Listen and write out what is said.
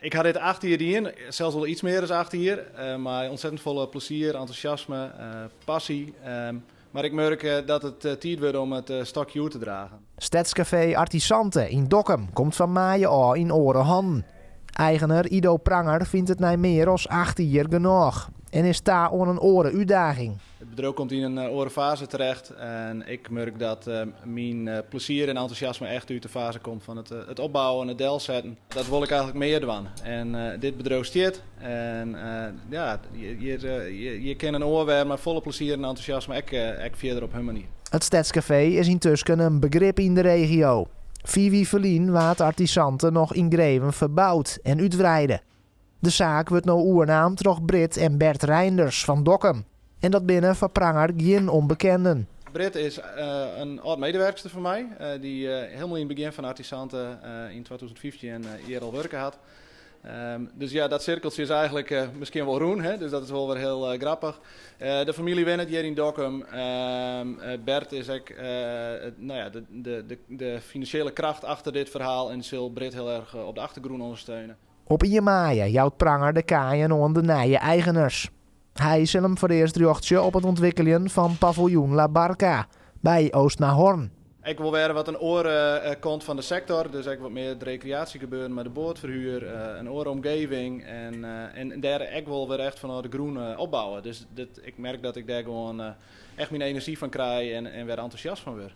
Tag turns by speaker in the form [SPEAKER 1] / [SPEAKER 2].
[SPEAKER 1] Ik had dit 8 jaar in, zelfs wel iets meer dan 8 jaar. Maar ontzettend vol plezier, enthousiasme, passie. Maar ik merk dat het tijd wordt om het stokje uit te dragen.
[SPEAKER 2] Stadscafé Artisante in Dokkum komt van maaien al in oren handen. Eigenaar Ido Pranger vindt het na meer dan 8 jaar genoeg. En is daar aan een oren uitdaging.
[SPEAKER 1] Het bedrijf komt in een orenfase terecht. En ik merk dat mijn plezier en enthousiasme echt uit de fase komt van het opbouwen en het delzetten. Dat wil ik eigenlijk meer doen. En dit bedrijf stiert. En ja, je kan een oor met volle plezier en enthousiasme ook verder op hun manier.
[SPEAKER 2] Het Stadscafé is intussen een begrip in de regio. Vivi Verlien waard Artisante nog in Greven verbouwd en uitbreiden. De zaak wordt nou oernaamd door Brit en Bert Reinders van Dokkum. En dat binnen van Pranger geen onbekenden.
[SPEAKER 1] Brit is een oud-medewerkster van mij, die helemaal in het begin van Artisante in 2015 hier al werken had. Dus ja, dat cirkeltje is eigenlijk misschien wel roen, hè? Dus dat is wel weer heel grappig. De familie Wennet hier in Dokkum. Bert is ook de financiële kracht achter dit verhaal en zal Brit heel erg op de achtergrond ondersteunen.
[SPEAKER 2] Op 1 maart jouwt Pranger de kaaien aan de nieuwe eigenaars. Hij zal hem voor eerst richten op het ontwikkelen van paviljoen La Barca bij Oost-Nahorn.
[SPEAKER 1] Ik wil weer wat een oren komt van de sector, dus ik wat meer het recreatie gebeuren met de bootverhuur, een orenomgeving en daar ik wil weer echt vanuit de groen opbouwen. Dus ik merk dat ik daar gewoon echt mijn energie van krijg en weer enthousiast van word.